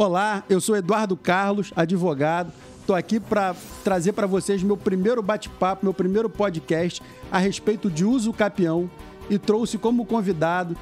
Olá, eu sou Eduardo Carlos, advogado. Estou aqui para trazer para vocês meu primeiro bate-papo, meu primeiro podcast a respeito de uso capião e trouxe como convidado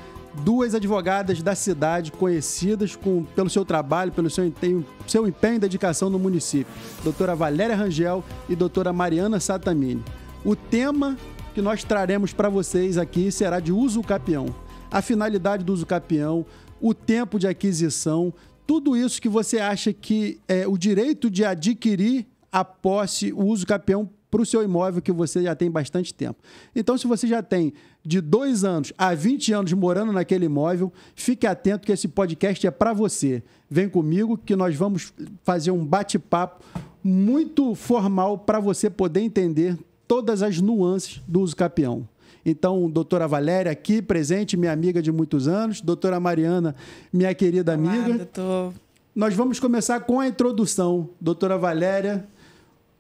duas advogadas da cidade conhecidas pelo seu trabalho, pelo seu empenho e dedicação no município, doutora Valéria Rangel e doutora Mariana Satamini. O tema que nós traremos para vocês aqui será de uso capião, a finalidade do uso capião, o tempo de aquisição, tudo isso que você acha que é o direito de adquirir a posse, o uso capião para o seu imóvel que você já tem bastante tempo. Então, se você já tem de 2 anos a 20 anos morando naquele imóvel, fique atento que esse podcast é para você. Vem comigo que nós vamos fazer um bate-papo muito formal para você poder entender todas as nuances do uso capião. Então, doutora Valéria aqui presente, minha amiga de muitos anos, doutora Mariana, minha querida amiga. Olá, doutor. Nós vamos começar com a introdução, doutora Valéria,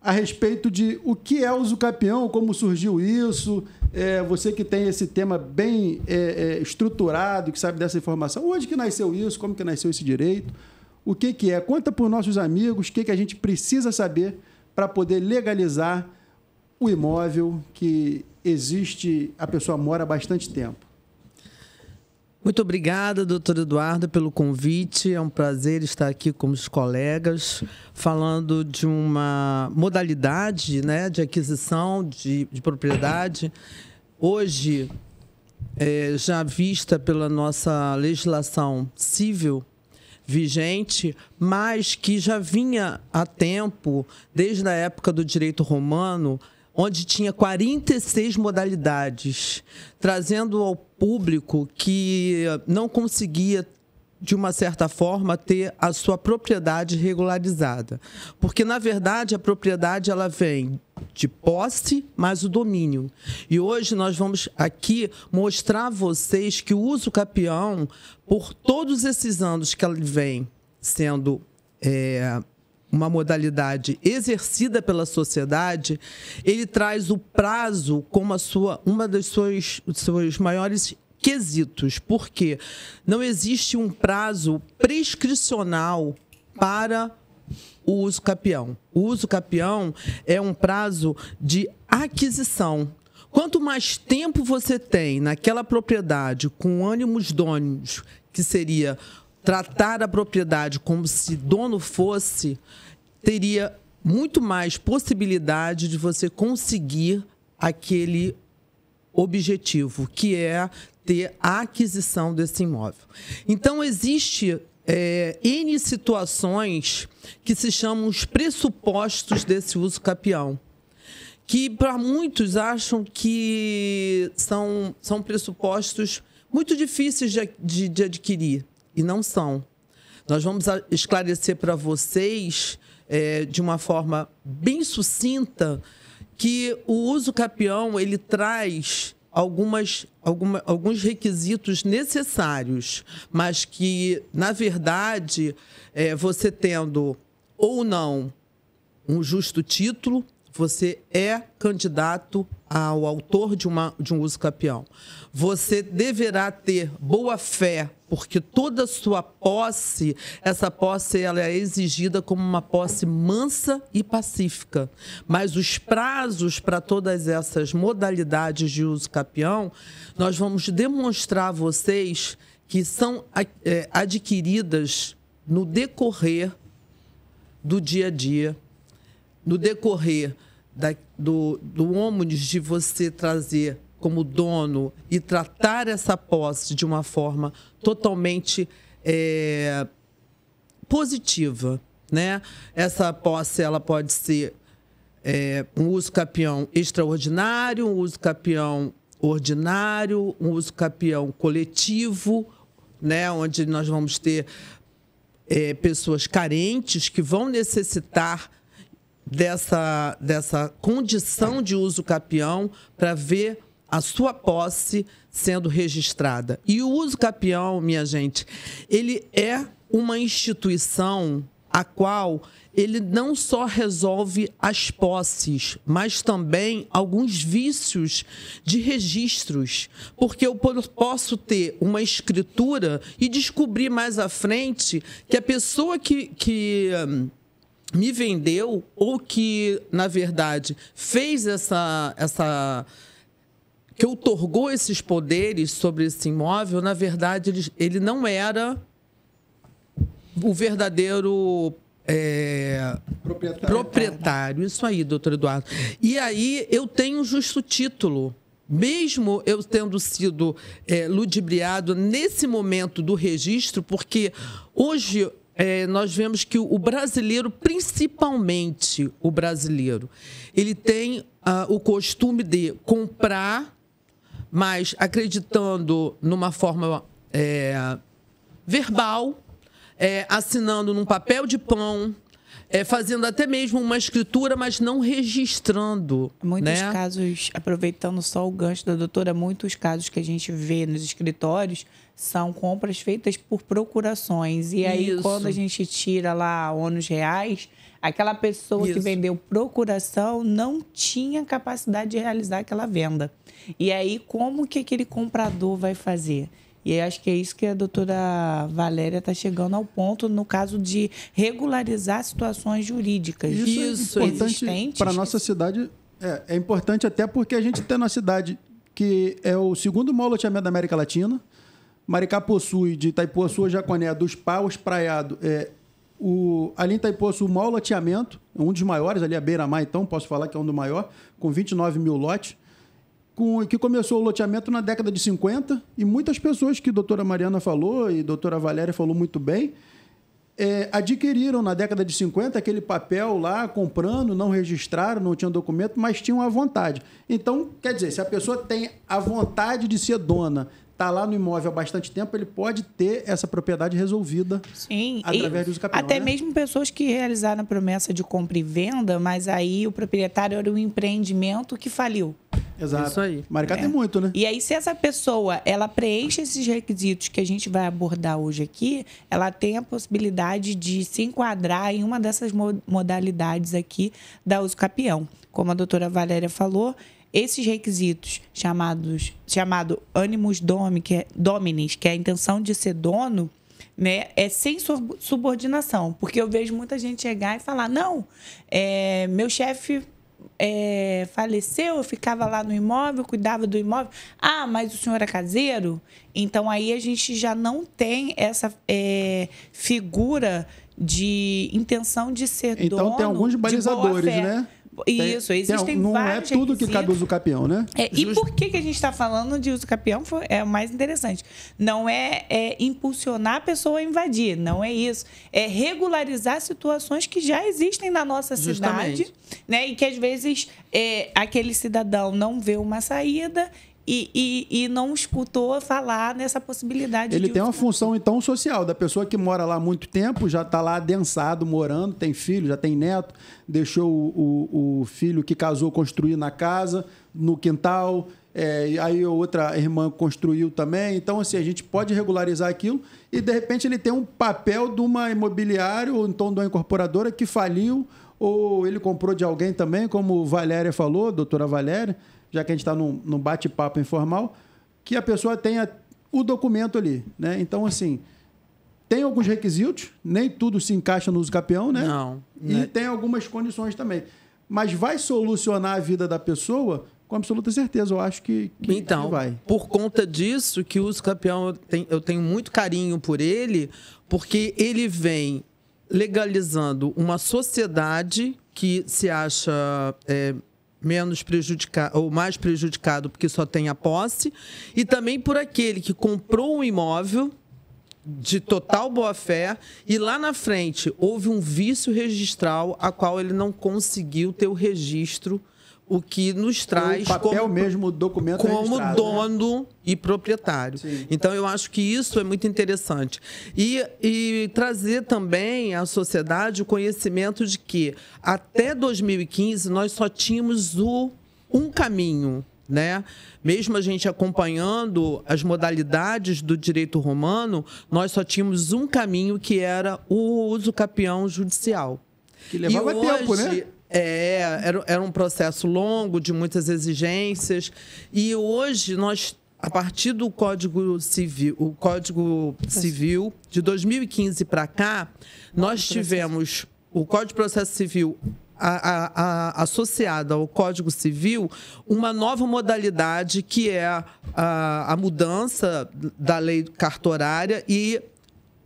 a respeito de o que é o uso capião, como surgiu isso, você que tem esse tema bem estruturado, que sabe dessa informação, onde que nasceu isso, como que nasceu esse direito, o que é? Conta para os nossos amigos o que a gente precisa saber para poder legalizar o imóvel que existe, a pessoa mora há bastante tempo. Muito obrigada, doutor Eduardo, pelo convite. É um prazer estar aqui com os colegas, falando de uma modalidade, né, de aquisição de propriedade, hoje já vista pela nossa legislação civil vigente, mas que já vinha há tempo, desde a época do direito romano, onde tinha 46 modalidades, trazendo ao público que não conseguia, de uma certa forma, ter a sua propriedade regularizada. Porque, na verdade, a propriedade ela vem de posse mais o domínio. E hoje nós vamos aqui mostrar a vocês que o uso capião, por todos esses anos que ele vem sendo uma modalidade exercida pela sociedade, ele traz o prazo como uma dos seus maiores quesitos, porque não existe um prazo prescricional para o uso capião. O uso capião é um prazo de aquisição. Quanto mais tempo você tem naquela propriedade com ânimos dônimos, que seria tratar a propriedade como se dono fosse, teria muito mais possibilidade de você conseguir aquele objetivo, que é ter a aquisição desse imóvel. Então, existe N situações que se chamam os pressupostos desse uso capião, que para muitos acham que são pressupostos muito difíceis de adquirir, e não são. Nós vamos esclarecer para vocês, de uma forma bem sucinta, que o uso capião ele traz alguns requisitos necessários, mas que, na verdade, você tendo ou não um justo título, você é candidato ao autor de um uso capião. Você deverá ter boa fé, porque toda a sua posse, essa posse ela é exigida como uma posse mansa e pacífica. Mas os prazos para todas essas modalidades de uso capião, nós vamos demonstrar a vocês que são adquiridas no decorrer do dia a dia, no decorrer do ônibus de você trazer como dono e tratar essa posse de uma forma totalmente positiva, né? Essa posse ela pode ser um uso capião extraordinário, um uso capião ordinário, um uso capião coletivo, né? Onde nós vamos ter pessoas carentes que vão necessitar dessa condição de uso capião para ver a sua posse sendo registrada. E o uso capião, minha gente, ele é uma instituição a qual ele não só resolve as posses, mas também alguns vícios de registros. Porque eu posso ter uma escritura e descobrir mais à frente que a pessoa que me vendeu ou que, na verdade, fez que outorgou esses poderes sobre esse imóvel, na verdade, ele não era o verdadeiro proprietário. Isso aí, doutor Eduardo. E aí eu tenho justo título. Mesmo eu tendo sido ludibriado nesse momento do registro, porque hoje nós vemos que o brasileiro, principalmente o brasileiro, ele tem o costume de comprar, mas acreditando numa forma verbal, assinando num papel de pão, fazendo até mesmo uma escritura, mas não registrando. Muitos casos, aproveitando só o gancho da doutora, muitos casos que a gente vê nos escritórios são compras feitas por procurações. E aí, quando a gente tira lá ônus reais, aquela pessoa que vendeu procuração não tinha capacidade de realizar aquela venda. E aí, como que aquele comprador vai fazer? E acho que é isso que a doutora Valéria está chegando ao ponto no caso de regularizar situações jurídicas. Isso é importante para a nossa cidade. É importante até porque a gente tem na cidade que é o segundo maior loteamento da América Latina. Maricá possui, de Itaipuaçu a Jaconé, dos Paus, Praiado. Ali em Itaipuaçu, o maior loteamento, um dos maiores, ali a Beira-Mar, então, posso falar que é um dos maiores, com 29 mil lotes. Que começou o loteamento na década de 50, e muitas pessoas que a doutora Mariana falou e a doutora Valéria falou muito bem, adquiriram na década de 50 aquele papel lá, comprando, não registraram, não tinham documento, mas tinham a vontade. Então, quer dizer, se a pessoa tem a vontade de ser dona, está lá no imóvel há bastante tempo, ele pode ter essa propriedade resolvida. Sim, através do uso capião. Até mesmo pessoas que realizaram a promessa de compra e venda, mas aí o proprietário era um empreendimento que faliu. Exato. Isso aí. Maricá tem muito, né? E aí, se essa pessoa ela preenche esses requisitos que a gente vai abordar hoje aqui, ela tem a possibilidade de se enquadrar em uma dessas modalidades aqui da uso capião. Como a doutora Valéria falou, esses requisitos chamado animus dominis, que é a intenção de ser dono, né, é sem subordinação. Porque eu vejo muita gente chegar e falar, não, meu chefe faleceu, eu ficava lá no imóvel, cuidava do imóvel. Ah, mas o senhor é caseiro? Então, aí a gente já não tem essa figura de intenção de ser dono. Então, tem alguns balizadores, né? Isso, existem não vários Não é tudo requisitos. que cabe uso capião, né? E por que a gente está falando de uso capião? É o mais interessante. Não é impulsionar a pessoa a invadir, não é isso. É regularizar situações que já existem na nossa cidade, né? E que, às vezes, aquele cidadão não vê uma saída e não escutou falar nessa possibilidade. Ele tem uma função, então, social, da pessoa que mora lá há muito tempo, já está lá adensado, morando, tem filho, já tem neto, deixou o filho que casou construir na casa, no quintal, aí outra irmã construiu também. Então, assim, a gente pode regularizar aquilo e, de repente, ele tem um papel de uma imobiliária ou então de uma incorporadora que faliu ou ele comprou de alguém também, como Valéria falou, doutora Valéria, já que a gente está num bate-papo informal, que a pessoa tenha o documento ali, né? Então, assim, tem alguns requisitos, nem tudo se encaixa no uso capião, né? Não. E tem algumas condições também. Mas vai solucionar a vida da pessoa com absoluta certeza, eu acho que então, vai. Por conta disso, que o uso capião, eu tenho muito carinho por ele, porque ele vem legalizando uma sociedade que se acha menos prejudicado ou mais prejudicado porque só tem a posse, e também por aquele que comprou um imóvel de total boa-fé e lá na frente houve um vício registral a qual ele não conseguiu ter o registro, o que nos traz o papel mesmo, o documento como dono, né? E proprietário. Sim. Então, eu acho que isso é muito interessante. E trazer também à sociedade o conhecimento de que até 2015 nós só tínhamos um caminho, né? Mesmo a gente acompanhando as modalidades do direito romano, nós só tínhamos um caminho, que era o uso capião judicial. Que levava tempo, né? Era um processo longo, de muitas exigências. E hoje, a partir do Código Civil de 2015 para cá, nós tivemos o Código de Processo Civil associada ao Código Civil, uma nova modalidade, que é a mudança da lei cartorária, e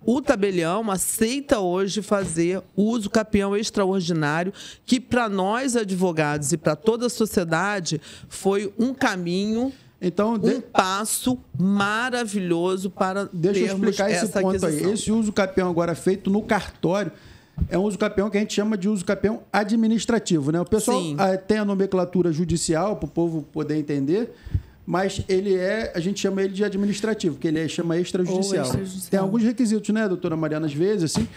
o tabelião aceita hoje fazer uso capião extraordinário, que para nós advogados e para toda a sociedade foi um caminho, um passo maravilhoso para Deixa eu explicar esse ponto aí. Esse uso capião agora feito no cartório é um uso capião que a gente chama de uso capião administrativo, né? O pessoal tem a nomenclatura judicial para o povo poder entender, mas a gente chama ele de administrativo, porque ele chama extrajudicial. Tem alguns requisitos, né, doutora Mariana, às vezes, assim,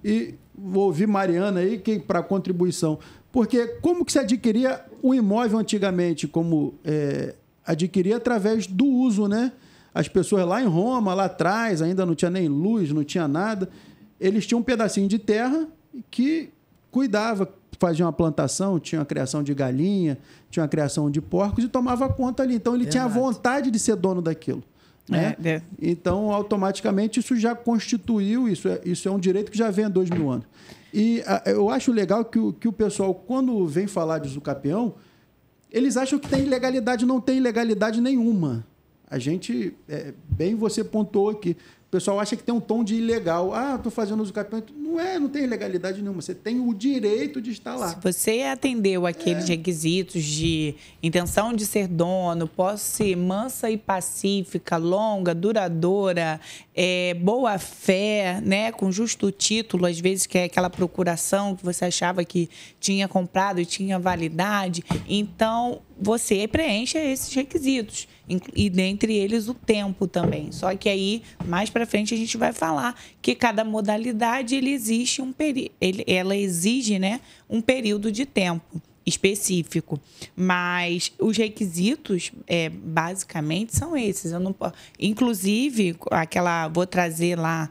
e vou ouvir Mariana aí para contribuição. Porque como que se adquiria um imóvel antigamente? Como adquiria através do uso, né? As pessoas lá em Roma, lá atrás, ainda não tinha nem luz, não tinha nada. Eles tinham um pedacinho de terra que cuidava, fazia uma plantação, tinha uma criação de galinha, tinha uma criação de porcos e tomava conta ali. Então, ele tinha a vontade de ser dono daquilo. Né? Então, automaticamente, isso já constituiu, isso é um direito que já vem há 2000 anos. E eu acho legal que o pessoal, quando vem falar de uso capião, eles acham que tem ilegalidade. Não tem ilegalidade nenhuma. A gente, bem você pontuou aqui, o pessoal acha que tem um tom de ilegal. Estou fazendo uso capião. Não tem ilegalidade nenhuma. Você tem o direito de estar lá. Se você atendeu aqueles requisitos de intenção de ser dono, posse mansa e pacífica, longa, duradoura, boa fé, né, com justo título, às vezes que é aquela procuração que você achava que tinha comprado e tinha validade, então você preenche esses requisitos, e dentre eles o tempo também. Só que aí, mais para frente, a gente vai falar que cada modalidade ela exige, né, um período de tempo específico. Mas os requisitos, basicamente, são esses. Eu não, inclusive, vou trazer lá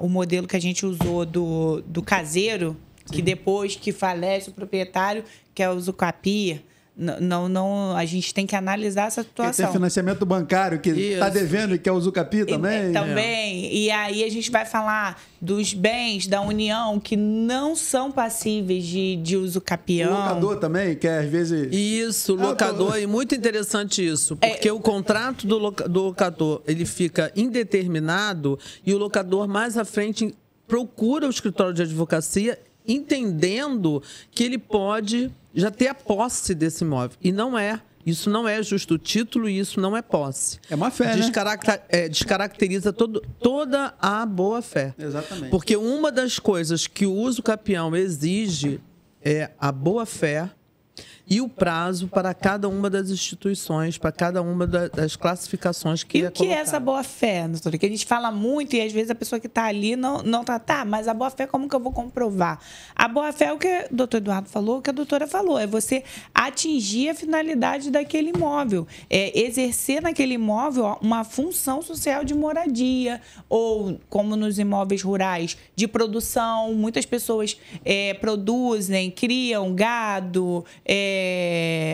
o modelo que a gente usou do caseiro, que depois que falece o proprietário, que é o usucapi. Não, a gente tem que analisar essa situação. Tem financiamento bancário que está devendo e que é o usucapi também. Também. E aí a gente vai falar dos bens da União que não são passíveis de uso capião. O locador também, que às vezes... Isso, o locador, é muito interessante isso, porque o contrato do locador, ele fica indeterminado, e o locador mais à frente procura o escritório de advocacia, entendendo que ele pode já ter a posse desse imóvel. E não é. Isso não é justo título e isso não é posse. É má fé, né? Descaracteriza toda a boa-fé. Exatamente. Porque uma das coisas que o uso capião exige é a boa-fé e o prazo para cada uma das instituições, para cada uma das classificações que E o que é essa boa-fé, doutora? Que a gente fala muito e às vezes a pessoa que está ali não está, mas a boa-fé, como que eu vou comprovar? A boa-fé é o que o doutor Eduardo falou, o que a doutora falou, é você atingir a finalidade daquele imóvel, exercer naquele imóvel uma função social de moradia, ou como nos imóveis rurais, de produção. Muitas pessoas produzem, criam gado,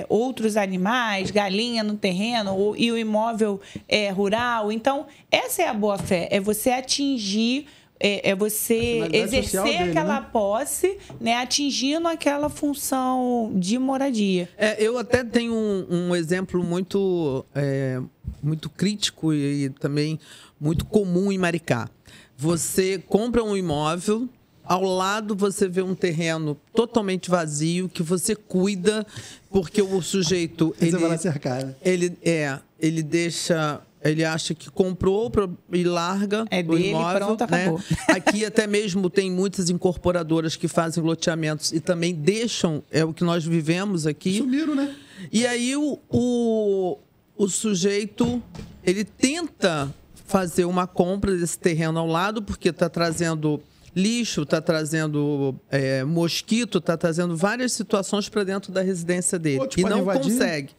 outros animais, galinha no terreno, e o imóvel rural. Então, essa é a boa-fé, é você atingir, você exercer aquela posse, né, atingindo aquela função de moradia. Eu até tenho um exemplo muito crítico e também muito comum em Maricá. Você compra um imóvel, ao lado você vê um terreno totalmente vazio, que você cuida, porque o sujeito... Ele acha que comprou e larga o imóvel. Pronto, acabou. Né? Aqui até mesmo tem muitas incorporadoras que fazem loteamentos e também deixam, é o que nós vivemos aqui. Sumiram, né? E aí o sujeito, ele tenta fazer uma compra desse terreno ao lado, porque está trazendo lixo, está trazendo mosquito, está trazendo várias situações para dentro da residência dele. E não consegue.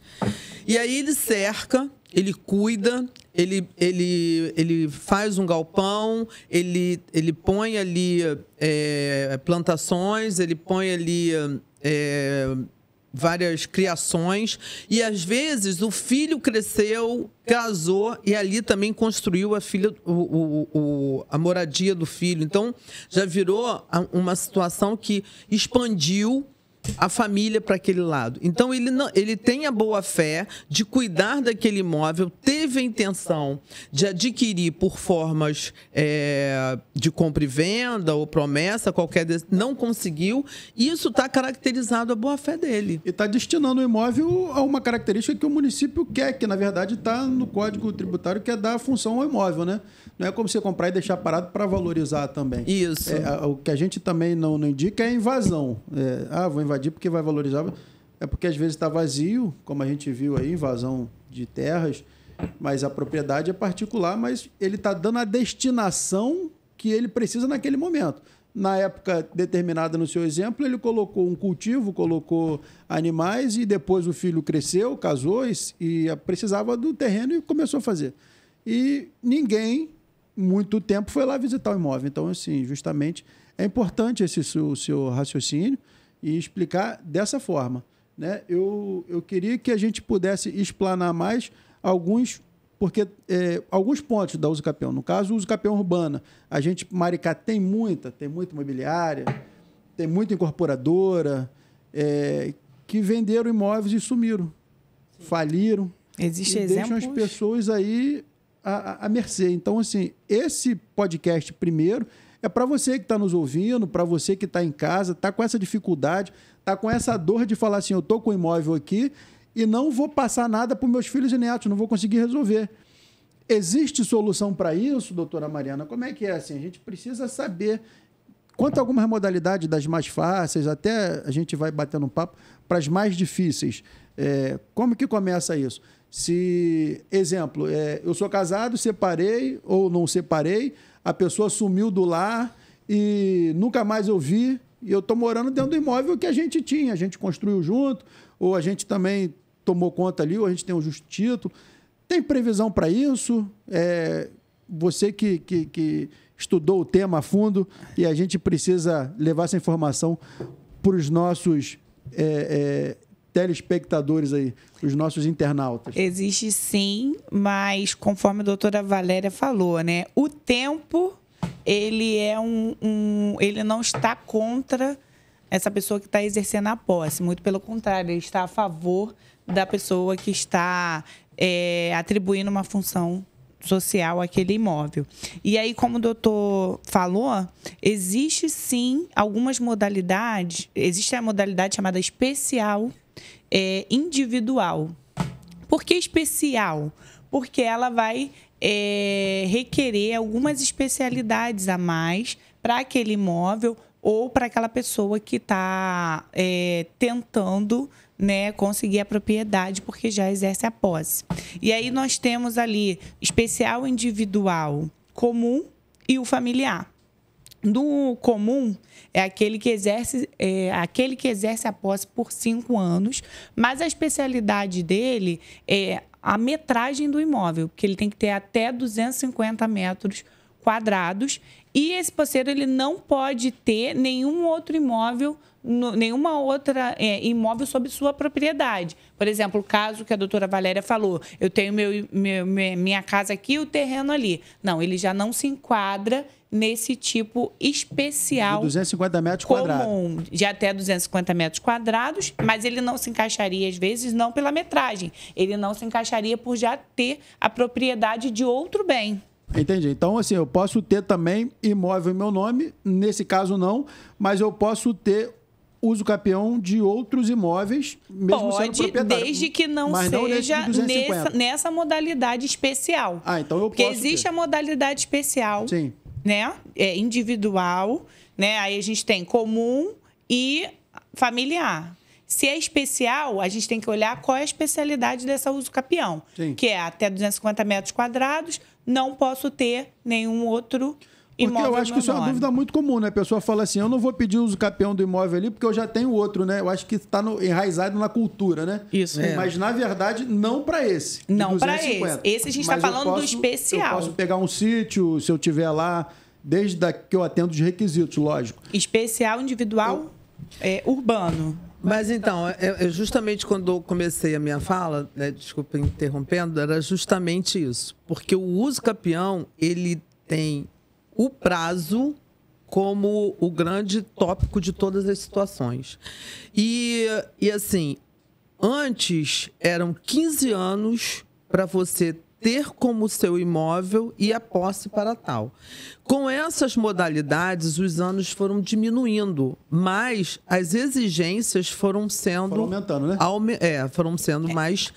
E aí ele cerca, ele cuida, ele faz um galpão, ele põe ali plantações, ele põe ali várias criações, e às vezes o filho cresceu, casou e ali também construiu a moradia do filho. Então já virou uma situação que expandiu a família para aquele lado. Então, ele tem a boa fé de cuidar daquele imóvel, teve a intenção de adquirir por formas de compra e venda ou promessa, não conseguiu. Isso está caracterizado a boa fé dele. E está destinando o imóvel a uma característica que o município quer, que na verdade está no Código Tributário, que é dar a função ao imóvel, né? Não é como você comprar e deixar parado para valorizar também. Isso. O que a gente também não indica é a invasão. Vou invadir porque vai valorizar. É porque às vezes está vazio, como a gente viu aí, invasão de terras, mas a propriedade é particular, mas ele está dando a destinação que ele precisa naquele momento. Na época determinada, no seu exemplo, ele colocou um cultivo, colocou animais e depois o filho cresceu, casou e precisava do terreno e começou a fazer. E ninguém, muito tempo, foi lá visitar o imóvel. Então, assim, justamente, é importante esse seu raciocínio e explicar dessa forma, né? Eu queria que a gente pudesse explanar mais alguns pontos da Usucapião. No caso, Usucapião Urbana. Maricá tem muita imobiliária, tem muita incorporadora, que venderam imóveis e sumiram, faliram. Existe exemplos? Deixam as pessoas aí à mercê. Então, assim, esse podcast, primeiro, é para você que está nos ouvindo, para você que está em casa, está com essa dificuldade, está com essa dor de falar assim, eu estou com o imóvel aqui e não vou passar nada para os meus filhos e netos, não vou conseguir resolver. Existe solução para isso, doutora Mariana? Como é que é assim? A gente precisa saber. Quanto a algumas modalidades das mais fáceis, até a gente vai batendo um papo, para as mais difíceis. Como que começa isso? Exemplo, eu sou casado, separei ou não separei, a pessoa sumiu do lar e nunca mais eu vi, e eu estou morando dentro do imóvel que a gente tinha, a gente construiu junto, ou a gente também tomou conta ali, ou a gente tem um justo título. Tem previsão para isso? Você que estudou o tema a fundo, e a gente precisa levar essa informação para os nossos telespectadores aí, os nossos internautas. Existe sim, mas conforme a doutora Valéria falou, né? O tempo, ele ele não está contra essa pessoa que está exercendo a posse. Muito pelo contrário, ele está a favor da pessoa que está atribuindo uma função social àquele imóvel. E aí, como o doutor falou, existe sim algumas modalidades. Existe a modalidade chamada especial individual. Por que especial? Porque ela vai requerer algumas especialidades a mais para aquele imóvel ou para aquela pessoa que está tentando, né, conseguir a propriedade porque já exerce a posse. E aí nós temos ali especial individual, comum e o familiar. No comum é aquele que exerce a posse por 5 anos, mas a especialidade dele é a metragem do imóvel, porque ele tem que ter até 250 metros quadrados, e esse posseiro ele não pode ter nenhum outro imóvel, nenhuma outra imóvel sob sua propriedade. Por exemplo, o caso que a doutora Valéria falou, eu tenho minha casa aqui e o terreno ali. Não, ele já não se enquadra nesse tipo especial. De 250 metros comum, quadrados. De até 250 metros quadrados, mas ele não se encaixaria, às vezes, não pela metragem. Ele não se encaixaria por já ter a propriedade de outro bem. Entendi. Então, assim, eu posso ter também imóvel em meu nome, nesse caso não, mas eu posso ter uso capião de outros imóveis, mesmo sendo proprietário. Desde que não seja nessa modalidade especial. Então eu posso. Porque existe a modalidade especial, sim, né? Individual, né? Aí a gente tem comum e familiar. Se é especial, a gente tem que olhar qual é a especialidade dessa uso capião, sim, que é até 250 metros quadrados, não posso ter nenhum outro Porque eu acho que isso é uma dúvida muito comum, né? A pessoa fala assim, eu não vou pedir uso capião do imóvel ali porque eu já tenho outro, né? Eu acho que está enraizado na cultura, né? Isso. Mas, na verdade, não para esse. Não para esse. Esse a gente está falando do especial. Eu posso pegar um sítio, se eu tiver lá, desde que eu atendo os requisitos, lógico. Especial, individual, urbano. Mas então, justamente quando eu comecei a minha fala, né, desculpa interrompendo, era justamente isso. Porque o uso capião, ele tem o prazo como o grande tópico de todas as situações. E assim, antes eram 15 anos para você ter como seu imóvel e a posse para tal. Com essas modalidades, os anos foram diminuindo, mas as exigências foram sendo... Foram aumentando, né? Foram sendo mais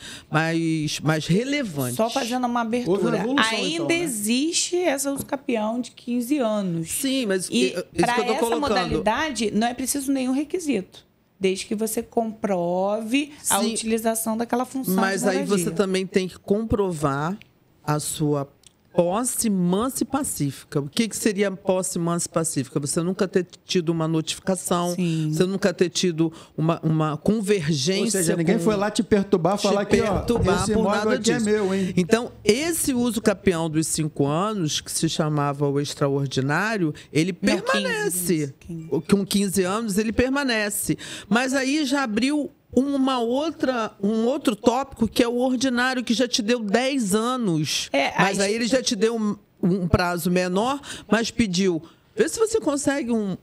relevantes. Só fazendo uma abertura. Ainda então, existe essa uso capião de 15 anos. Sim, mas para essa modalidade não é preciso nenhum requisito. Desde que você comprove a utilização daquela função. Mas aí você também tem que comprovar a sua posse mansa e pacífica. O que seria posse mansa e pacífica? Você nunca ter tido uma notificação, você nunca ter tido uma convergência. Ou seja, ninguém foi lá te perturbar, falar que esse imóvel aqui é meu, hein? Então, esse uso capião dos 5 anos, que se chamava o extraordinário, ele permanece. Com 15 anos, ele permanece. Mas aí já abriu um outro tópico, que é o ordinário, que já te deu 10 anos. Mas aí ele já te deu um prazo menor, mas pediu. Vê se você consegue um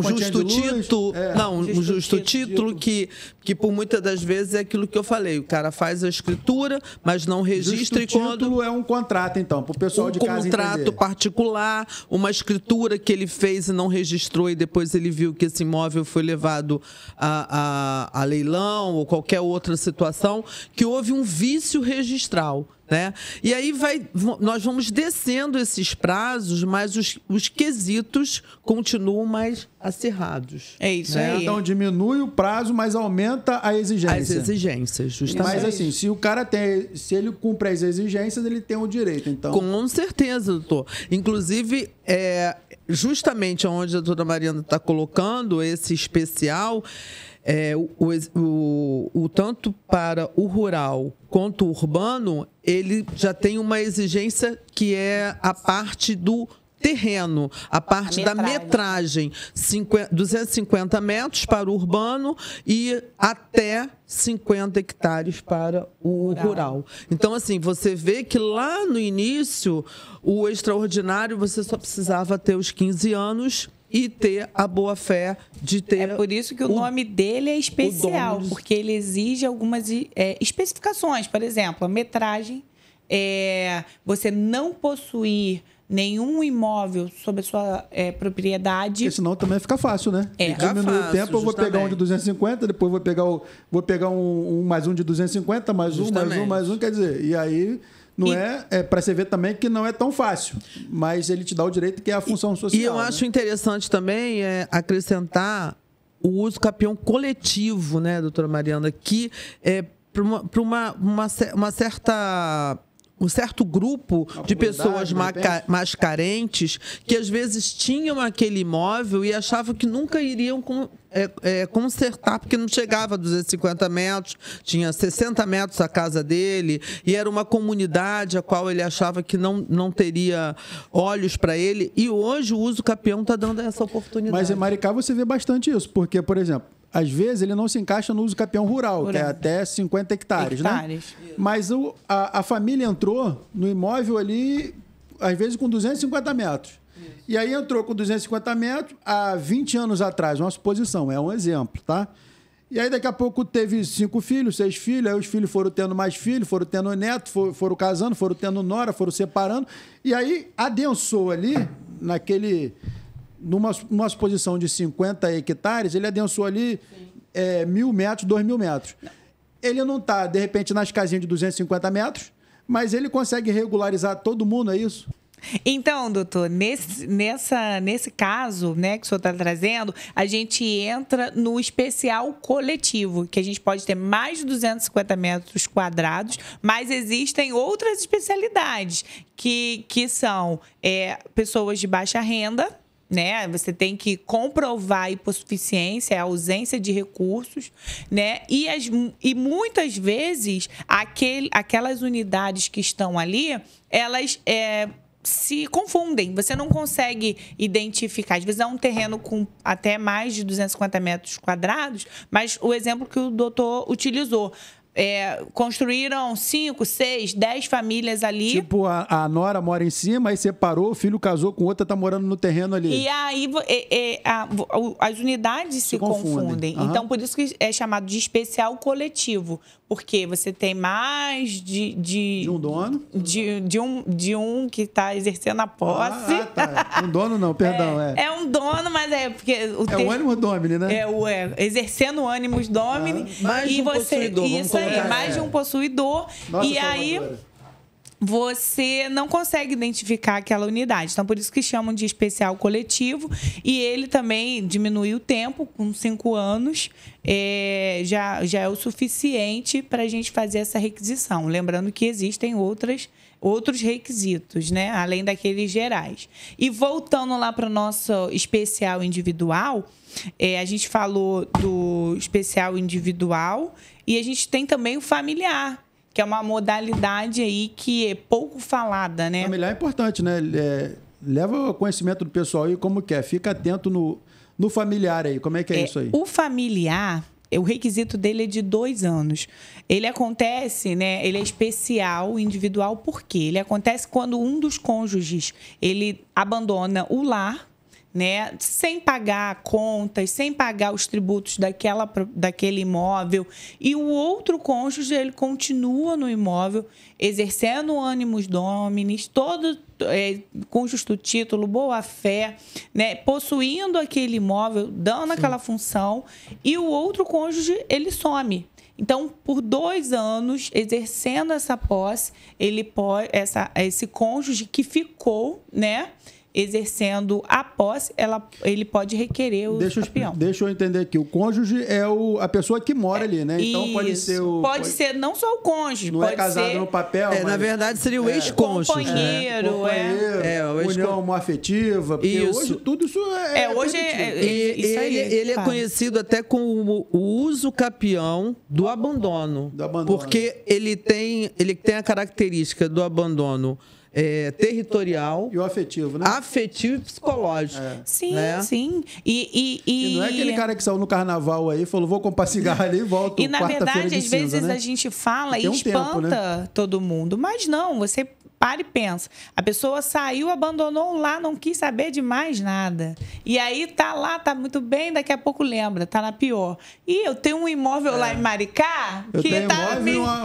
justo título. Um justo título que por muitas das vezes é aquilo que eu falei. O cara faz a escritura, mas não registra. Justo título é um contrato, então, para o pessoal de casa entender. Um contrato particular, uma escritura que ele fez e não registrou e depois ele viu que esse imóvel foi levado a leilão ou qualquer outra situação, que houve um vício registral. Né? E aí nós vamos descendo esses prazos, mas os quesitos continuam mais acirrados. É isso aí. Então diminui o prazo, mas aumenta a exigência. As exigências, justamente. Mas assim, se ele cumpre as exigências, ele tem o direito, então. Com certeza, doutor. Inclusive, justamente onde a doutora Mariana está colocando esse especial, tanto para o rural quanto o urbano, ele já tem uma exigência que é a parte do terreno, a parte da metragem, 250 metros para o urbano e até 50 hectares para o rural. Então, assim, você vê que lá no início, o extraordinário, você só precisava ter os 15 anos e ter a boa-fé de ter... É por isso que o nome dele é especial, porque ele exige algumas especificações. Por exemplo, a metragem, você não possuir nenhum imóvel sob a sua propriedade. Porque senão também fica fácil, né? Diminui o tempo, eu vou pegar um de 250, depois vou pegar mais um de 250, mais um, quer dizer, e aí... Não é para você ver também que não é tão fácil, mas ele te dá o direito que é a função social. E eu acho interessante também acrescentar o uso capião coletivo, né, doutora Mariana, que para um certo grupo de pessoas mais carentes que às vezes tinham aquele imóvel e achavam que nunca iriam consertar, porque não chegava a 250 metros, tinha 60 metros a casa dele, e era uma comunidade a qual ele achava que não teria olhos para ele, e hoje o uso capião está dando essa oportunidade. Mas em Maricá você vê bastante isso, porque, por exemplo, às vezes ele não se encaixa no uso capião rural, que é até 50 hectares. Né? Mas a família entrou no imóvel ali, às vezes com 250 metros. Isso. E aí entrou com 250 metros há 20 anos atrás, uma suposição, é um exemplo, tá? E aí daqui a pouco teve 5 filhos, 6 filhos, aí os filhos foram tendo mais filhos, foram tendo neto, foram casando, foram tendo nora, foram separando, e aí adensou ali, numa exposição de 50 hectares, ele adensou ali 1.000 metros, 2.000 metros. Ele não está, de repente, nas casinhas de 250 metros, mas ele consegue regularizar todo mundo, é isso? Então, doutor, nesse caso, né, que o senhor está trazendo, a gente entra no especial coletivo, que a gente pode ter mais de 250 metros quadrados, mas existem outras especialidades, que são pessoas de baixa renda, né? Você tem que comprovar a hipossuficiência, a ausência de recursos, né? E muitas vezes aquelas unidades que estão ali, elas se confundem. Você não consegue identificar. Às vezes é um terreno com até mais de 250 metros quadrados, mas o exemplo que o doutor utilizou. Construíram 5, 6, 10 famílias ali. Tipo, a nora mora em cima, aí separou, o filho casou com outra, tá morando no terreno ali. E aí as unidades se confundem. Uhum. Então, por isso que é chamado de especial coletivo. Porque você tem mais de um dono? De um que está exercendo a posse. Tá. Um dono não, perdão. É um dono, mas porque... o ânimo domini, né? Exercendo o ânimo domini. Mais de um possuidor. Isso aí, mais de um possuidor. Nossa, e aí... você não consegue identificar aquela unidade. Então, por isso que chamam de especial coletivo. E ele também diminuiu o tempo, com 5 anos, já é o suficiente para a gente fazer essa requisição. Lembrando que existem outros requisitos, né? Além daqueles gerais. E voltando lá para o nosso especial individual, a gente falou do especial individual e a gente tem também o familiar, que é uma modalidade aí que é pouco falada, né? Familiar é importante, né? Leva o conhecimento do pessoal aí como que é. Fica atento no familiar aí. Como é que é isso aí? O familiar, o requisito dele é de 2 anos. Ele acontece, né? Ele é especial, individual, por quê? Ele acontece quando um dos cônjuges, ele abandona o lar, né, sem pagar contas, sem pagar os tributos daquele imóvel, e o outro cônjuge ele continua no imóvel, exercendo o animus dominis, todo com justo título, boa fé, né, possuindo aquele imóvel, dando aquela função, e o outro cônjuge ele some. Então, por 2 anos, exercendo essa posse, ele pode, esse cônjuge que ficou, né, exercendo a posse, ele pode requerer o campeão. Deixa eu entender aqui. O cônjuge é a pessoa que mora ali, né? Então pode ser o... Pode ser não só o cônjuge. Não pode é casado ser, no papel, mas... Na verdade, seria o ex-cônjuge. Companheiro. União homoafetiva. Porque isso. Hoje tudo isso hoje ele é conhecido até com o uso capião do abandono. Porque ele tem a característica do abandono territorial e o afetivo, né? Afetivo e psicológico. Sim, né? sim. E não é aquele cara que saiu no carnaval aí e falou, vou comprar cigarro ali e volto. E na verdade, às vezes a gente fala e espanta todo mundo. Mas não, você para e pensa. A pessoa saiu, abandonou lá, não quis saber de mais nada. E aí tá lá, tá muito bem, daqui a pouco lembra, tá na pior. E eu tenho um imóvel lá em Maricá que tá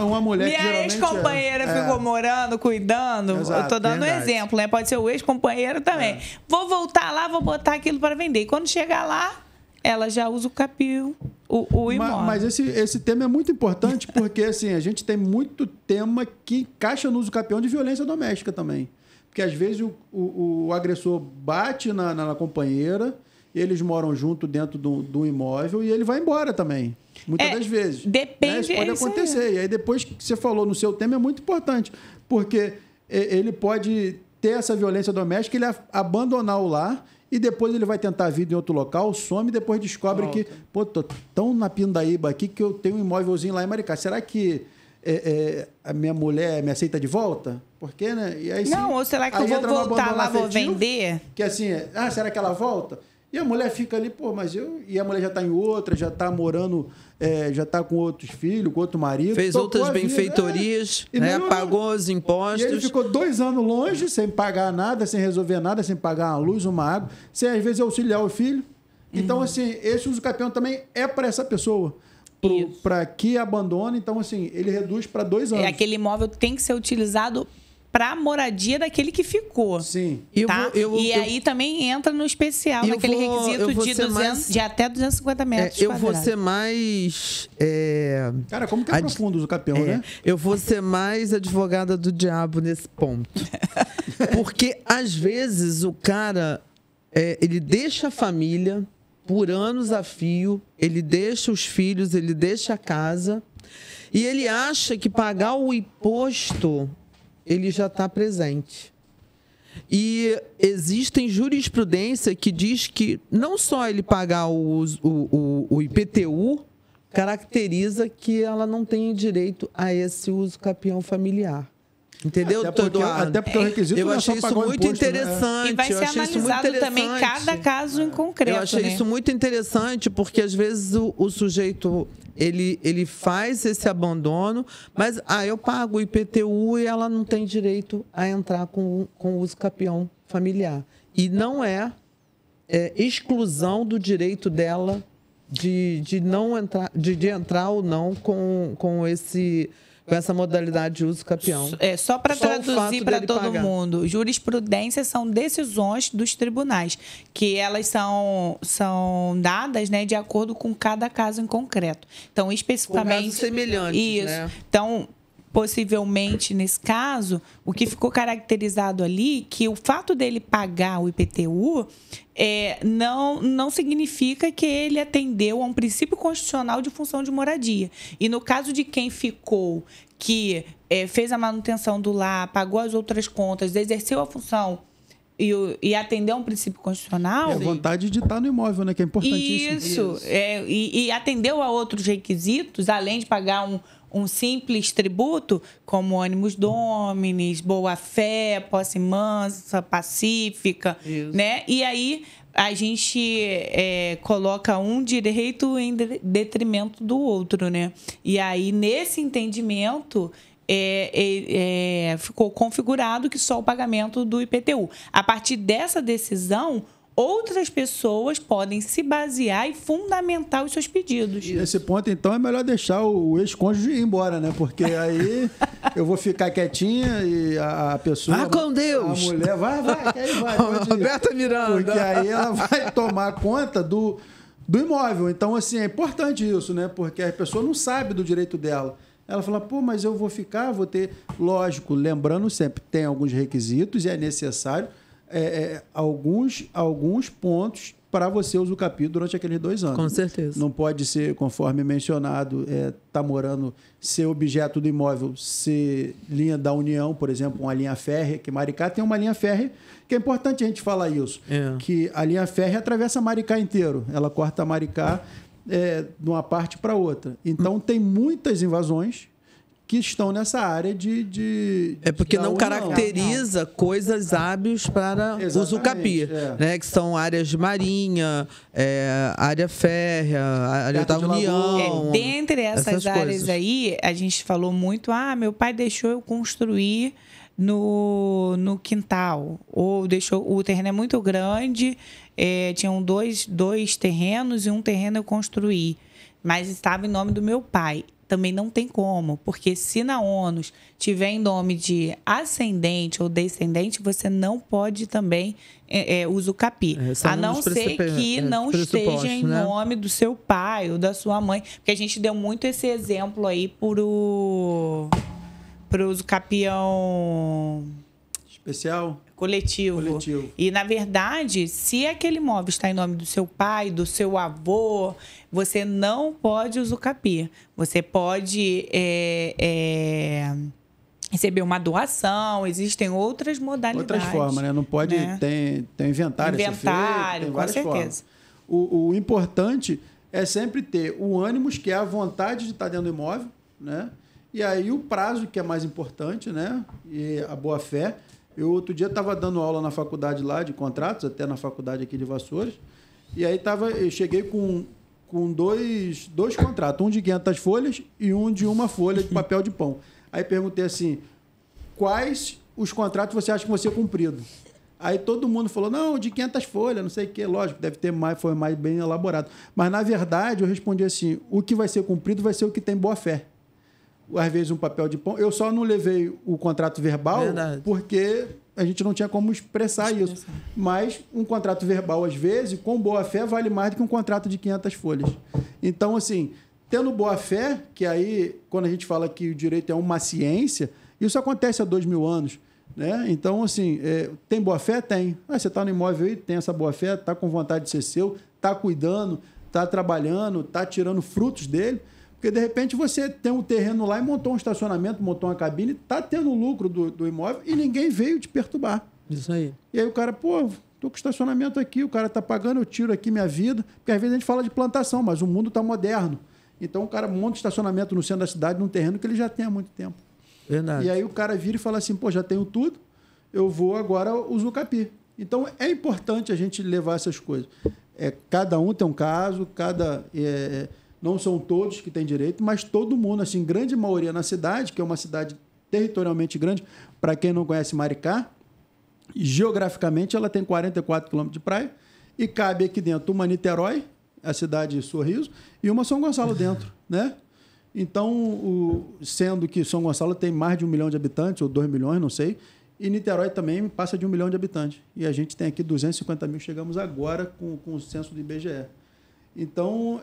uma mulher que minha ex-companheira ficou morando, cuidando. Exato, eu tô dando um exemplo, né? Pode ser o ex-companheiro também. Vou voltar lá, vou botar aquilo para vender. E quando chegar lá, ela já usa o capim, o imóvel. Mas esse tema é muito importante porque assim, a gente tem muito tema que encaixa no uso capião de violência doméstica também. Porque às vezes o agressor bate na companheira, eles moram junto dentro do imóvel e ele vai embora também. Muitas das vezes. Depende. Isso pode acontecer. E aí depois que você falou no seu tema é muito importante. Porque ele pode ter essa violência doméstica, ele abandonar o lar e depois ele vai tentar a vida em outro local, some e depois descobre que, tô tão na pindaíba aqui que eu tenho um imóvelzinho lá em Maricá. Será que a minha mulher me aceita de volta? Por quê, né? E aí, ou será que eu vou voltar lá, vou vender? Que assim, será que ela volta? E a mulher fica ali, e a mulher já está em outra, já está morando, já está com outros filhos, com outro marido. Fez outras benfeitorias, né? Pagou os impostos. E ele ficou 2 anos longe, sem pagar nada, sem resolver nada, sem pagar uma luz, uma água, sem às vezes auxiliar o filho. Então, assim, esse uso capião também é para essa pessoa. Para que abandone, então, assim, ele reduz para 2 anos. Aquele imóvel tem que ser utilizado para a moradia daquele que ficou. Sim. Tá? Aí também entra no especial, naquele requisito de até 250 metros quadrados. Eu vou ser mais... Cara, como que é profundo o Capião, né? Eu vou ser mais advogada do diabo nesse ponto. Porque, às vezes, o cara... ele deixa a família por anos a fio, ele deixa os filhos, ele deixa a casa, e ele acha que pagar o imposto, ele já está presente. E existem jurisprudência que diz que não só ele pagar o IPTU, caracteriza que ela não tem direito a esse uso capião familiar. Entendeu, até porque o requisito eu achei isso muito interessante. E vai ser analisado também cada caso em concreto. Eu achei isso muito interessante, porque às vezes o sujeito ele faz esse abandono, mas eu pago o IPTU e ela não tem direito a entrar com o uso capião familiar. E não é exclusão do direito dela de não entrar, de entrar ou não com essa modalidade de uso capião. Só para traduzir para todo mundo, jurisprudências são decisões dos tribunais, que elas são dadas, né, de acordo com cada caso em concreto. Então, especificamente... Com casos semelhantes, isso. Né? Então, possivelmente, nesse caso, o que ficou caracterizado ali, que o fato dele pagar o IPTU não significa que ele atendeu a um princípio constitucional de função de moradia. E no caso de quem ficou, que fez a manutenção do lar, pagou as outras contas, exerceu a função e atendeu a um princípio constitucional... a vontade de estar no imóvel, né? Que é importantíssimo. Isso. E atendeu a outros requisitos, além de pagar um simples tributo, como ânimos dominis, boa-fé, posse mansa, pacífica, né? E aí a gente coloca um direito em detrimento do outro, né? E aí, nesse entendimento, ficou configurado que só o pagamento do IPTU. A partir dessa decisão, outras pessoas podem se basear e fundamentar os seus pedidos. E nesse ponto, então, é melhor deixar o ex-cônjuge ir embora, né? Porque aí eu vou ficar quietinha e a pessoa... Ah, com Deus! A mulher vai. Roberta Miranda. Porque aí ela vai tomar conta do imóvel. Então, assim, é importante isso, né? Porque a pessoa não sabe do direito dela. Ela fala, mas eu vou ficar, vou ter... Lógico, lembrando sempre, tem alguns requisitos e é necessário alguns pontos para você usucapião durante aqueles 2 anos. Com certeza. Não pode ser, conforme mencionado, morando, ser objeto do imóvel, ser linha da União, por exemplo, uma linha férrea, que Maricá tem uma linha férrea, que é importante a gente falar isso, que a linha férrea atravessa Maricá inteiro, ela corta Maricá de uma parte para outra. Então, tem muitas invasões que estão nessa área de porque não caracteriza coisas hábeis para usucapião, né? Que são áreas de marinha, área férrea, área da União. Dentre essas áreas aí, a gente falou muito, meu pai deixou eu construir no quintal, ou o terreno é muito grande, tinham dois terrenos e um terreno eu construí, mas estava em nome do meu pai. Também não tem como, porque se na ONUS tiver em nome de ascendente ou descendente, você não pode também usucapião. A não ser que não esteja em nome do seu pai ou da sua mãe. Porque a gente deu muito esse exemplo aí para o usucapião especial. Coletivo. E, na verdade, se aquele imóvel está em nome do seu pai, do seu avô, você não pode usucapiar. Você pode receber uma doação, existem outras modalidades. Outras formas, né? Não pode... Né? Tem inventário. Inventário, tem com certeza. Formas. O importante é sempre ter o ânimos, que é a vontade de estar dentro do imóvel, né? E aí o prazo, que é mais importante, né? E a boa-fé. Eu, outro dia, estava dando aula na faculdade lá de contratos, até na faculdade aqui de Vassouras, e aí eu cheguei com dois contratos, um de 500 folhas e um de uma folha de papel de pão. Aí perguntei assim, quais os contratos você acha que vão ser cumpridos? Aí todo mundo falou, não, de 500 folhas, não sei o quê, lógico, deve ter mais, foi mais bem elaborado. Mas, na verdade, eu respondi assim, o que vai ser cumprido vai ser o que tem boa-fé. às vezes um papel de pão. Eu só não levei o contrato verbal porque a gente não tinha como expressar isso. Mas um contrato verbal, às vezes, com boa-fé, vale mais do que um contrato de 500 folhas. Então, assim, tendo boa-fé, que aí, quando a gente fala que o direito é uma ciência, isso acontece há 2000 anos. Né? Então, assim, tem boa-fé? Tem. Você está no imóvel aí, tem essa boa-fé, está com vontade de ser seu, está cuidando, está trabalhando, está tirando frutos dele. Porque, de repente, você tem um terreno lá e montou um estacionamento, montou uma cabine, está tendo o lucro do imóvel e ninguém veio te perturbar. Isso aí. E aí o cara, pô, estou com estacionamento aqui, o cara está pagando, eu tiro aqui minha vida. Porque às vezes a gente fala de plantação, mas o mundo está moderno. Então o cara monta estacionamento no centro da cidade, num terreno que ele já tem há muito tempo. Verdade. E aí o cara vira e fala assim, pô, já tenho tudo, eu vou agora usar o capi. Então é importante a gente levar essas coisas. Cada um tem um caso, não são todos que têm direito, mas todo mundo, assim, grande maioria na cidade, que é uma cidade territorialmente grande, para quem não conhece Maricá, geograficamente ela tem 44 quilômetros de praia e cabe aqui dentro uma Niterói, a cidade de Sorriso, e uma São Gonçalo dentro, né? Então, sendo que São Gonçalo tem mais de 1 milhão de habitantes, ou 2 milhões, não sei, e Niterói também passa de 1 milhão de habitantes. E a gente tem aqui 250 mil, chegamos agora com o censo do IBGE. Então,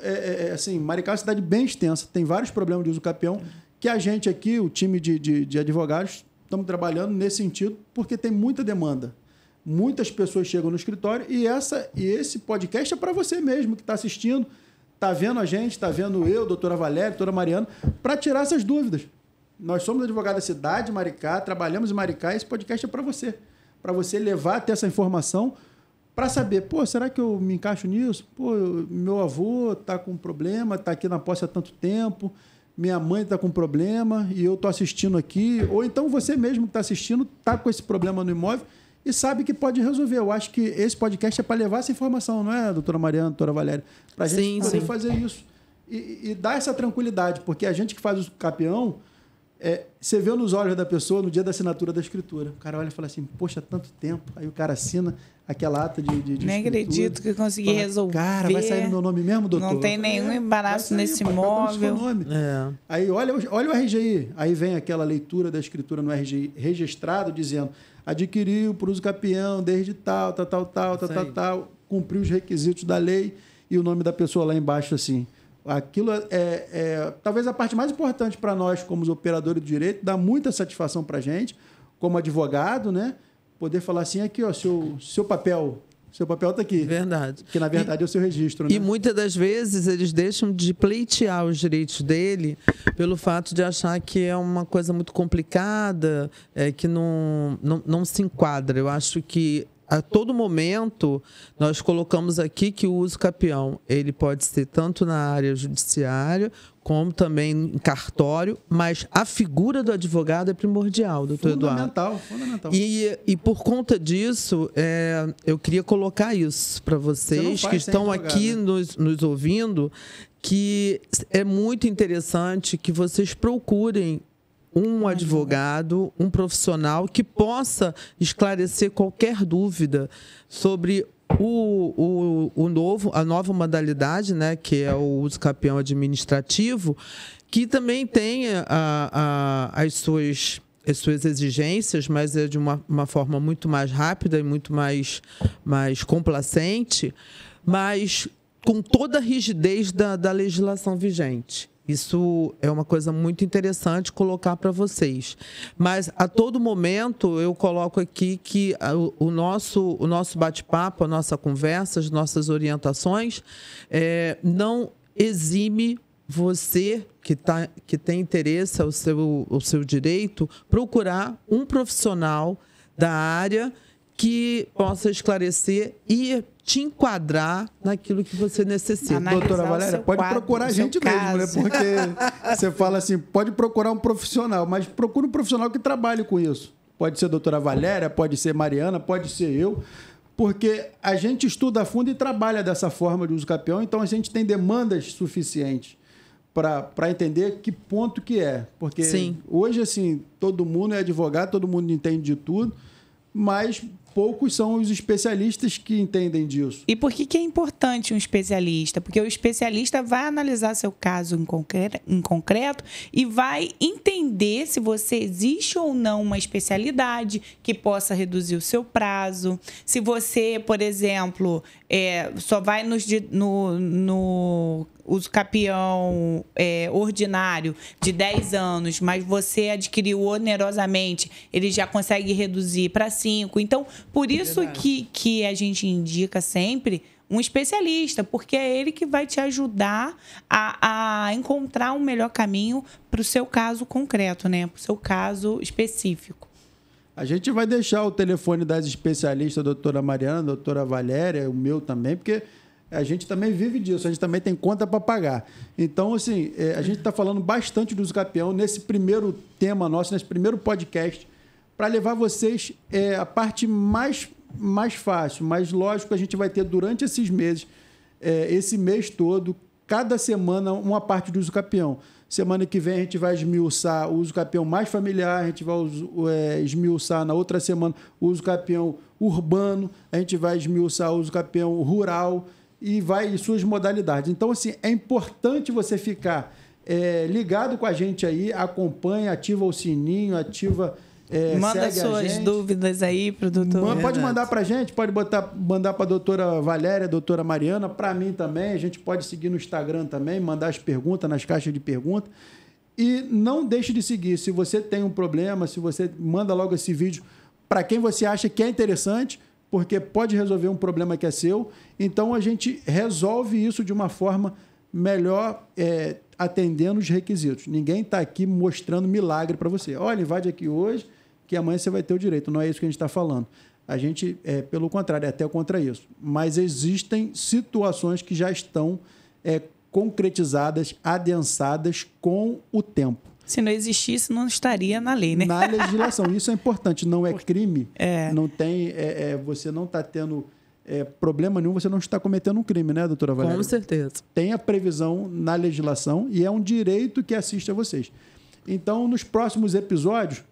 assim, Maricá é uma cidade bem extensa, tem vários problemas de uso capião, que a gente aqui, o time de advogados, estamos trabalhando nesse sentido, porque tem muita demanda. Muitas pessoas chegam no escritório e esse podcast é para você mesmo que está assistindo, está vendo a gente, está vendo eu, doutora Valéria, doutora Mariana, para tirar essas dúvidas. Nós somos advogados da cidade de Maricá, trabalhamos em Maricá e esse podcast é para você levar até essa informação para saber, pô, será que eu me encaixo nisso? Pô, meu avô está com problema, está aqui na posse há tanto tempo, minha mãe está com problema e eu estou assistindo aqui, ou então você mesmo que está assistindo está com esse problema no imóvel e sabe que pode resolver. Eu acho que esse podcast é para levar essa informação, não é, doutora Mariana, doutora Valéria? Para a gente poder fazer isso e dar essa tranquilidade, porque a gente que faz o capião, você vê nos olhos da pessoa no dia da assinatura da escritura. O cara olha e fala assim, poxa, tanto tempo. Aí o cara assina aquela ata de nem acredito que consegui resolver. Cara, vai sair no meu nome mesmo, doutor? Não tem nenhum embaraço nesse imóvel. Aí olha o RGI. Aí vem aquela leitura da escritura no RGI registrado, dizendo adquiriu por uso capião desde tal, cumpriu os requisitos da lei e o nome da pessoa lá embaixo assim. Aquilo talvez a parte mais importante para nós, como os operadores do direito, dá muita satisfação para a gente, como advogado, né? Poder falar assim, aqui, ó, seu papel está aqui. Verdade. Que, na verdade, é o seu registro. Né? E muitas das vezes eles deixam de pleitear os direitos dele pelo fato de achar que é uma coisa muito complicada, que não se enquadra. Eu acho que a todo momento, nós colocamos aqui que o uso capião ele pode ser tanto na área judiciária, como também em cartório, mas a figura do advogado é primordial, doutor Eduardo. Fundamental. E por conta disso, eu queria colocar isso para vocês que estão aqui nos ouvindo, que é muito interessante que vocês procurem um advogado, um profissional que possa esclarecer qualquer dúvida sobre a nova modalidade, né, que é o uso capião administrativo, que também tem as suas exigências, mas é de uma forma muito mais rápida e muito mais complacente, mas com toda a rigidez da legislação vigente. Isso é uma coisa muito interessante colocar para vocês. Mas, a todo momento, eu coloco aqui que o nosso bate-papo, a nossa conversa, as nossas orientações, não exime você que tem interesse ao seu direito, procurar um profissional da área que possa esclarecer e te enquadrar naquilo que você necessita. Doutora Valéria, pode procurar a gente mesmo, né? Porque você fala assim, pode procurar um profissional, mas procura um profissional que trabalhe com isso. Pode ser a doutora Valéria, pode ser Mariana, pode ser eu, porque a gente estuda a fundo e trabalha dessa forma de uso capião, então a gente tem demandas suficientes para entender que ponto que é. Porque hoje, assim, todo mundo é advogado, todo mundo entende de tudo, mas poucos são os especialistas que entendem disso. E por que é importante um especialista? Porque o especialista vai analisar seu caso em concreto e vai entender se você existe ou não uma especialidade que possa reduzir o seu prazo. Se você, por exemplo, só vai no uso capião ordinário de 10 anos, mas você adquiriu onerosamente, ele já consegue reduzir para 5. Então, por isso que a gente indica sempre um especialista, porque é ele que vai te ajudar a encontrar um melhor caminho para o seu caso concreto, né? Para o seu caso específico. A gente vai deixar o telefone das especialistas, a doutora Mariana, a doutora Valéria, o meu também, porque a gente também vive disso, a gente também tem conta para pagar. Então, assim, a gente está falando bastante do uso capião nesse primeiro tema nosso, nesse primeiro podcast, para levar vocês a parte mais fácil, mais lógico, a gente vai ter durante esses meses, esse mês todo, cada semana, uma parte do uso capião. Semana que vem a gente vai esmiuçar o uso capião mais familiar, a gente vai esmiuçar na outra semana o uso capião urbano, a gente vai esmiuçar o uso capião rural e suas modalidades. Então, assim, é importante você ficar ligado com a gente aí, acompanha, ativa o sininho, manda suas dúvidas aí para o doutor. Pode mandar para a gente, pode mandar para a doutora Valéria, a doutora Mariana, para mim também. A gente pode seguir no Instagram também, mandar as perguntas nas caixas de perguntas. E não deixe de seguir. Se você tem um problema, se você manda logo esse vídeo para quem você acha que é interessante, porque pode resolver um problema que é seu. Então, a gente resolve isso de uma forma melhor, atendendo os requisitos. Ninguém está aqui mostrando milagre para você. Olha, invade aqui hoje, que amanhã você vai ter o direito. Não é isso que a gente está falando. A gente, pelo contrário, é até contra isso. Mas existem situações que já estão concretizadas, adensadas com o tempo. Se não existisse, não estaria na lei, né? Na legislação. Isso é importante. Não é crime. Não tem, você não está tendo problema nenhum, você não está cometendo um crime, né, doutora Valéria? Com certeza. Tem a previsão na legislação e é um direito que assiste a vocês. Então, nos próximos episódios,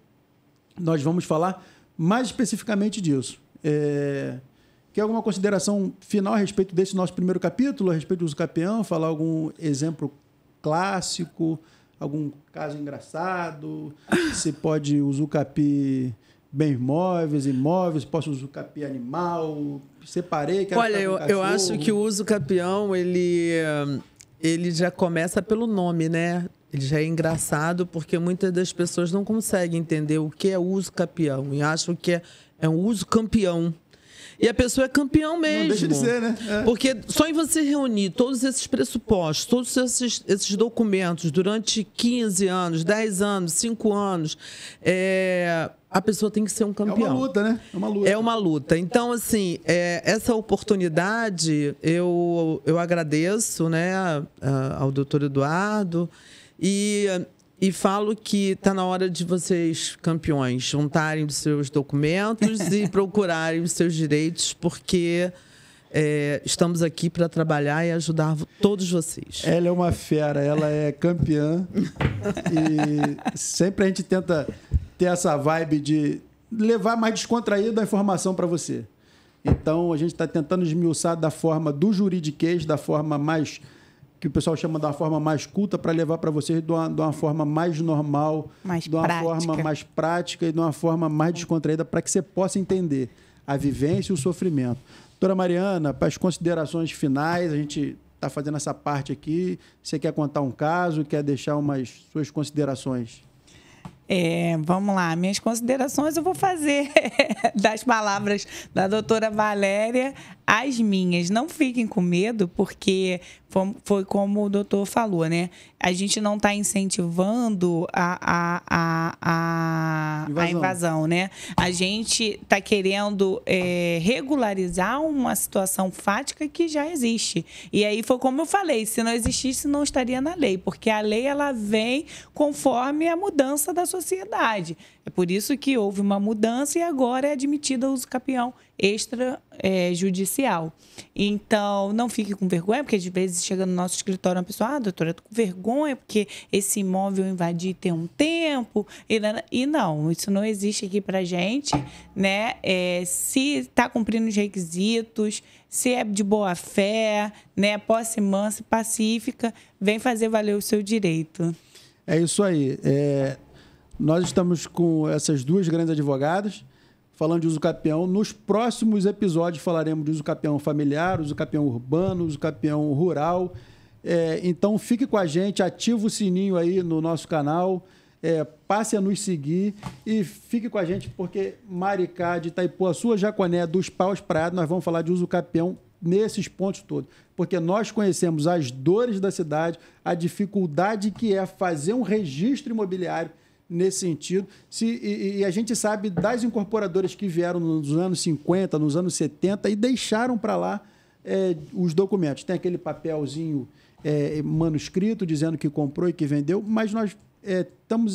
nós vamos falar mais especificamente disso. Quer alguma consideração final a respeito desse nosso primeiro capítulo, a respeito do uso capião? Falar algum exemplo clássico, algum caso engraçado? Se pode usucapi bens móveis, imóveis, posso usucapi animal? Separei? Olha, eu acho que o uso capião, ele já começa pelo nome, né? Ele já é engraçado porque muitas das pessoas não conseguem entender o que é uso capião e acham que é um uso campeão. E a pessoa é campeão mesmo. Não deixa de ser, né? Porque só em você reunir todos esses pressupostos, todos esses documentos durante 15 anos, 10 anos, 5 anos, a pessoa tem que ser um campeão. É uma luta, né? É uma luta. Então, assim, essa oportunidade eu agradeço, né, ao doutor Eduardo e falo que está na hora de vocês, campeões, juntarem os seus documentos e procurarem os seus direitos, porque estamos aqui para trabalhar e ajudar todos vocês. Ela é uma fera, ela é campeã e sempre a gente tenta ter essa vibe de levar mais descontraído a informação para você. Então, a gente está tentando esmiuçar da forma do juridiquês, da forma mais que o pessoal chama de uma forma mais culta, para levar para vocês de uma forma mais normal, de uma forma mais prática e de uma forma mais descontraída, para que você possa entender a vivência e o sofrimento. Doutora Mariana, para as considerações finais, a gente está fazendo essa parte aqui. Você quer contar um caso, quer deixar umas suas considerações? Vamos lá, minhas considerações eu vou fazer das palavras da doutora Valéria as minhas. Não fiquem com medo, porque foi como o doutor falou, né? A gente não está incentivando a invasão, né? A gente está querendo regularizar uma situação fática que já existe. E aí foi como eu falei, se não existisse, não estaria na lei, porque a lei ela vem conforme a mudança da sociedade. É por isso que houve uma mudança e agora é admitido o uso capião extrajudicial. Então, não fique com vergonha, porque às vezes chega no nosso escritório uma pessoa, doutora, eu tô com vergonha porque esse imóvel eu invadi tem um tempo. E não, isso não existe aqui pra gente, né? Se está cumprindo os requisitos, se é de boa fé, né? Posse mansa e pacífica, vem fazer valer o seu direito. É isso aí. Nós estamos com essas duas grandes advogadas falando de uso capião. Nos próximos episódios falaremos de uso capião familiar, uso capião urbano, uso capião rural. Então fique com a gente, ativa o sininho aí no nosso canal, passe a nos seguir e fique com a gente porque Maricá, de Itaipuaçu, Jaconé, dos Paus, Praiados, nós vamos falar de uso capião nesses pontos todos, porque nós conhecemos as dores da cidade, a dificuldade que é fazer um registro imobiliário nesse sentido. E a gente sabe das incorporadoras que vieram nos anos 50, nos anos 70 e deixaram para lá os documentos. Tem aquele papelzinho manuscrito dizendo que comprou e que vendeu, mas nós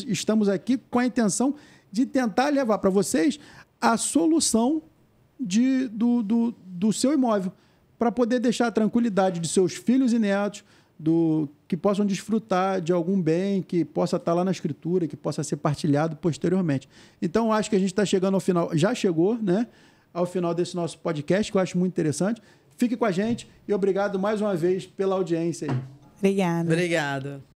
estamos aqui com a intenção de tentar levar para vocês a solução do seu imóvel, para poder deixar a tranquilidade de seus filhos e netos, que possam desfrutar de algum bem, que possa estar lá na escritura, que possa ser partilhado posteriormente. Então, acho que a gente está chegando ao final, já chegou, né, ao final desse nosso podcast, que eu acho muito interessante. Fique com a gente e obrigado mais uma vez pela audiência aí. Obrigada. Obrigada.